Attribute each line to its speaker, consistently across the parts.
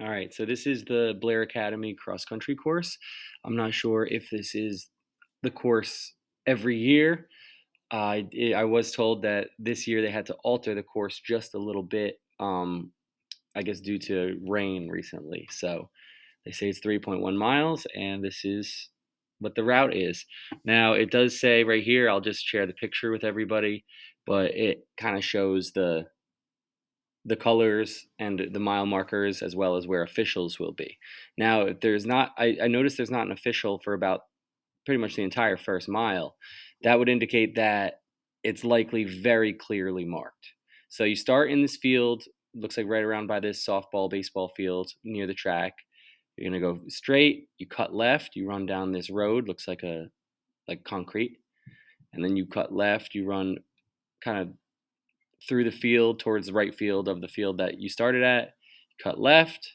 Speaker 1: All right, so this is the Blair Academy cross country course. I'm not sure if this is the course every year. I was told that this year they had to alter the course just a little bit, I guess due to rain recently. So they say it's 3.1 miles, and this is what the route is. Now, it does say right here, I'll just share the picture with everybody, but it kind of shows the colors and the mile markers as well as where officials will be. Now, if there's not, I noticed there's not an official for about pretty much the entire first mile. That would indicate that it's likely very clearly marked. So you start in this field, looks like right around by this softball, baseball field near the track. You're gonna go straight, you cut left, you run down this road, looks like concrete, and then you cut left, you run kind of through the field towards the right field of the field that you started at, cut left,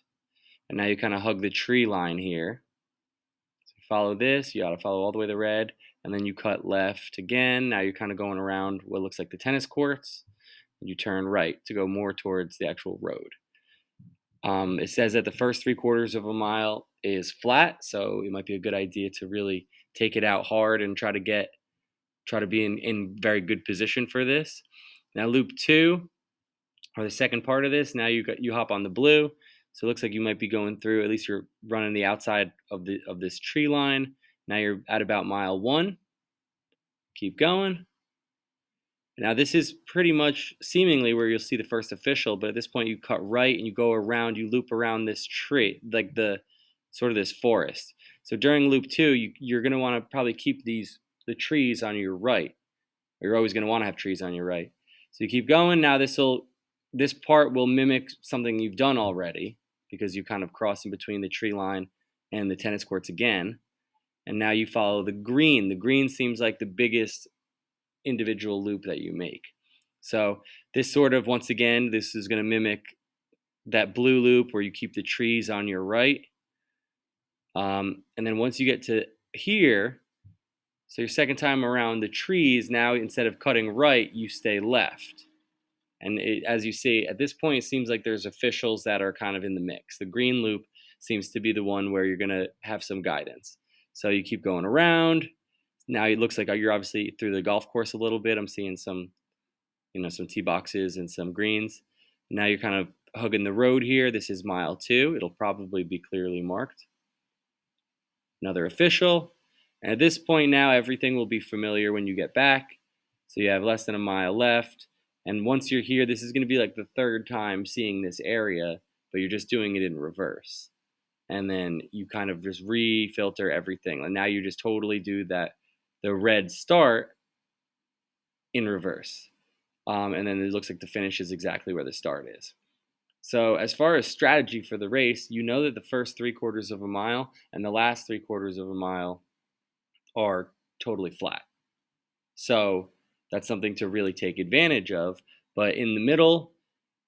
Speaker 1: and now you kind of hug the tree line here. So follow this, you got to follow all the way to the red, and then you cut left again. Now you're kind of going around what looks like the tennis courts, and you turn right to go more towards the actual road. It says that the first 3/4 of a mile is flat, so it might be a good idea to really take it out hard and try to be in very good position for this. Now loop two, or the second part of this, now you hop on the blue. So it looks like you might be going through, at least you're running the outside of this tree line. Now you're at about mile one. Keep going. Now this is pretty much seemingly where you'll see the first official, but at this point you cut right and you go around, you loop around this tree, like the sort of this forest. So during loop two, you're gonna want to probably keep the trees on your right. You're always going to want to have trees on your right. So you keep going. Now this part will mimic something you've done already because you kind of cross in between the tree line and the tennis courts again. And now you follow the green. The green seems like the biggest individual loop that you make. So this sort of, once again, this is going to mimic that blue loop where you keep the trees on your right. And then once you get to here, so your second time around the trees, now instead of cutting right, you stay left. And as you see, at this point, it seems like there's officials that are kind of in the mix. The green loop seems to be the one where you're going to have some guidance. So you keep going around. Now it looks like you're obviously through the golf course a little bit. I'm seeing some tee boxes and some greens. Now you're kind of hugging the road here. This is mile two. It'll probably be clearly marked. Another official. And at this point now, everything will be familiar when you get back. So you have less than a mile left. And once you're here, this is going to be like the third time seeing this area, but you're just doing it in reverse. And then you kind of just refilter everything. And now you just totally do the red start in reverse. And then it looks like the finish is exactly where the start is. So, as far as strategy for the race, you know that the first 3/4 of a mile and the last 3/4 of a mile are totally flat. So that's something to really take advantage of. But in the middle,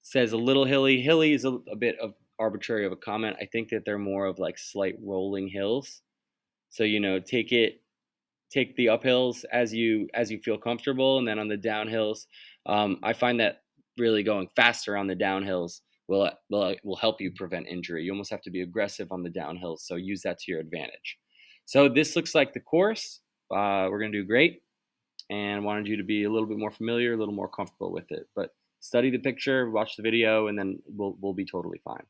Speaker 1: says a little hilly. Hilly is a bit of arbitrary of a comment. I think that they're more of like slight rolling hills. So take the uphills as you feel comfortable, and then on the downhills, I find that really going faster on the downhills will help you prevent injury. You almost have to be aggressive on the downhills, so use that to your advantage. So this looks like the course. We're gonna do great, and wanted you to be a little bit more familiar, a little more comfortable with it. But study the picture, watch the video, and then we'll be totally fine.